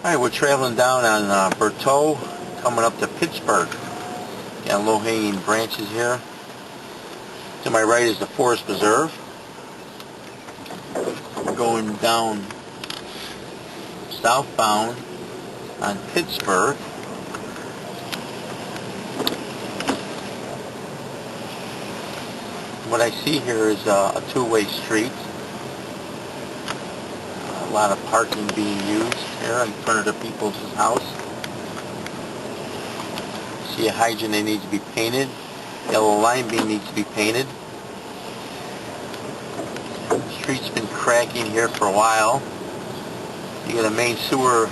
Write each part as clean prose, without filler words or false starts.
Alright, we're traveling down on Berthoud, coming up to Pittsburgh. Got low-hanging branches here. To my right is the Forest Preserve. We're going down southbound on Pittsburgh. What I see here is a two-way street. A lot of parking being used here in front of the people's house. See a hydrant that needs to be painted. Yellow line beam needs to be painted. The street's been cracking here for a while. You got a main sewer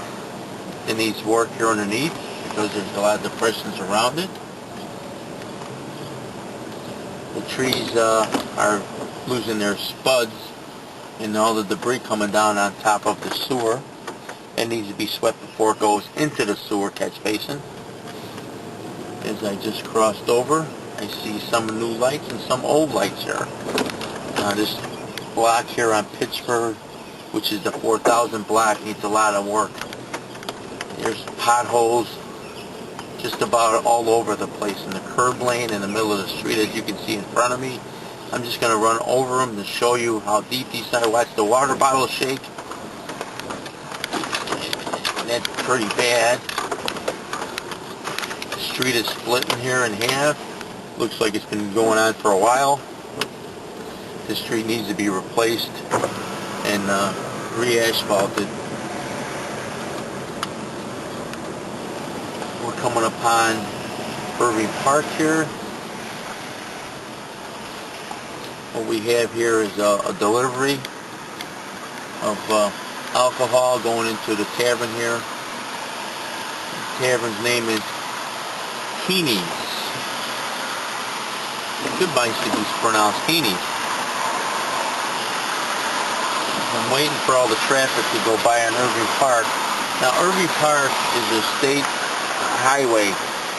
that needs work here underneath because there's a lot of depressions around it. The trees are losing their spuds and all the debris coming down on top of the sewer. It needs to be swept before it goes into the sewer catch basin. As I just crossed over, I see some new lights and some old lights here. This block here on Pittsburgh, which is the 4000 block, needs a lot of work. There's potholes just about all over the place in the curb lane in the middle of the street, as you can see in front of me. I'm just going to run over them to show you how deep these are. Watch the water bottle shake. And that's pretty bad. The street is splitting here in half. Looks like it's been going on for a while. This street needs to be replaced and re-asphalted. We're coming upon Irving Park here. What we have here is a delivery of alcohol going into the tavern here. The tavern's name is Heaney's. Goodbye should be pronounced Heaney's. I'm waiting for all the traffic to go by on Irving Park. Now Irving Park is a state highway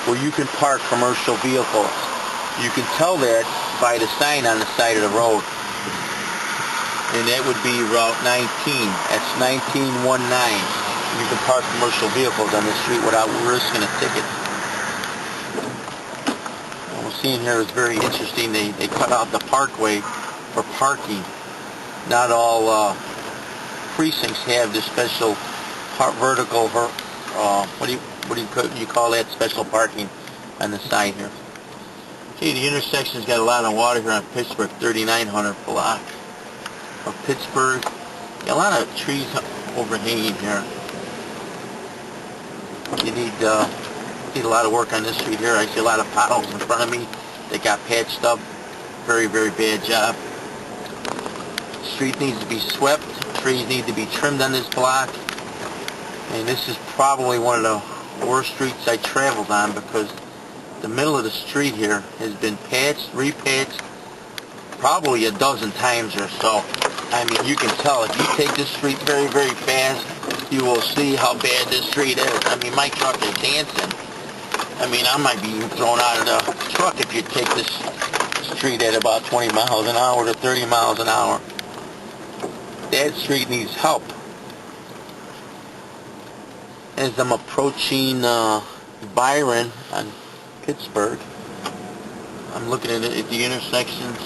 where you can park commercial vehicles. You can tell that by the sign on the side of the road. And that would be Route 19. That's 1919. You can park commercial vehicles on this street without risking a ticket. What we're seeing here is very interesting. They cut out the parkway for parking. Not all precincts have this special vertical, what do you call that, special parking on the side here. Okay, the intersection's got a lot of water here on Pittsburgh, 3900 block of Pittsburgh. Got a lot of trees overhanging here. You need a lot of work on this street here. I see a lot of potholes in front of me that got patched up. Very, very bad job. The street needs to be swept. Trees need to be trimmed on this block. And this is probably one of the worst streets I traveled on because the middle of the street here has been patched, repatched, probably a dozen times or so. I mean, you can tell if you take this street very, very fast, you will see how bad this street is. I mean, my truck is dancing. I mean, I might be thrown out of the truck if you take this street at about 20 miles an hour to 30 miles an hour. That street needs help. As I'm approaching Byron on Pittsburgh, I'm looking at the intersections.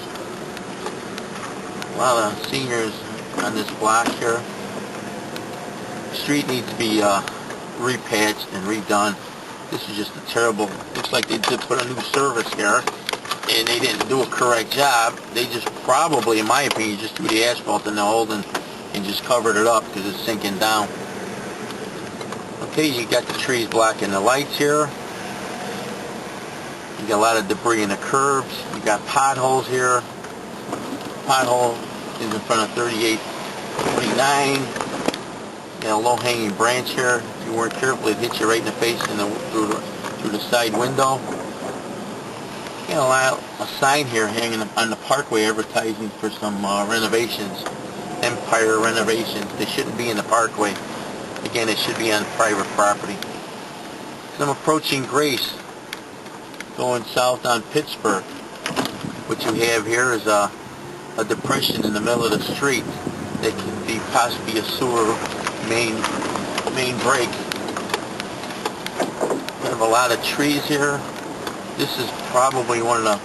A lot of seniors on this block here. The street needs to be repatched and redone. This is just a terrible, looks like they did put a new service here and they didn't do a correct job. They just probably, in my opinion, just threw the asphalt in the hole and just covered it up because it's sinking down. Okay, you got the trees blocking the lights here. You got a lot of debris in the curbs. You got potholes here. Pothole is in front of 3829. You got a low-hanging branch here. If you weren't careful, it hit you right in the face through the side window. You got a sign here hanging on the parkway advertising for some renovations. Empire renovations. They shouldn't be in the parkway. Again, it should be on private property. So I'm approaching Grace, going south on Pittsburgh. What you have here is a depression in the middle of the street that could be possibly a sewer main main break. We have a lot of trees here. This is probably one of the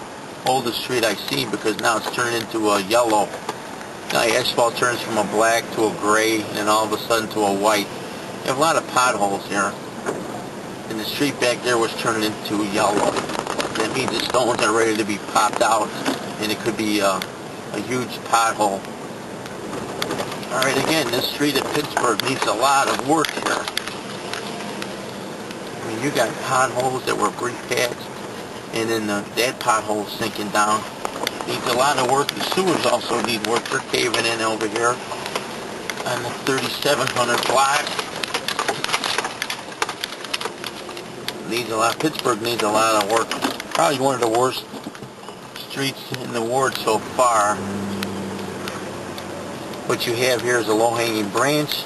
oldest street I see because now it's turned into a yellow. Now asphalt turns from a black to a gray and then all of a sudden to a white. You have a lot of potholes here. And the street back there was turning into yellow. That means the stones are ready to be popped out and it could be a huge pothole. Alright, again, this street at Pittsburgh needs a lot of work here. I mean, you got potholes that were repatched, and then that pothole sinking down. Needs a lot of work. The sewers also need work. They're caving in over here on the 3700 block. Needs a lot. Pittsburgh needs a lot of work. Probably one of the worst streets in the ward so far. What you have here is a low-hanging branch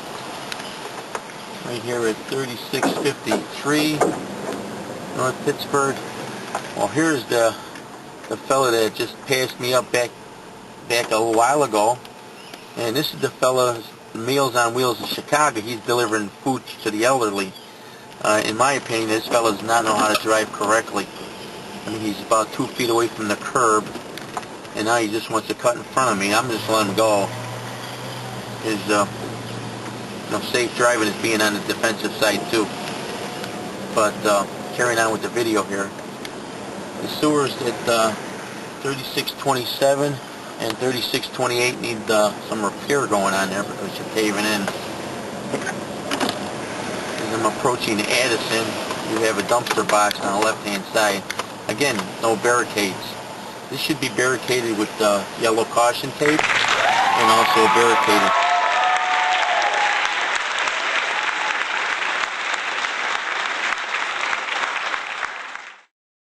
right here at 3653 North Pittsburgh. Well, here's the fella that just passed me up back a little while ago, and this is the fella, Meals on Wheels in Chicago. He's delivering food to the elderly. In my opinion, this fella does not know how to drive correctly. I mean, he's about 2 feet away from the curb, and now he just wants to cut in front of me. I'm just letting him go. His safe driving is being on the defensive side too. But carrying on with the video here, the sewers at 3627 and 3628 need some repair going on there because you're caving in. As I'm approaching Addison, you have a dumpster box on the left-hand side. Again, no barricades. This should be barricaded with yellow caution tape and also barricaded.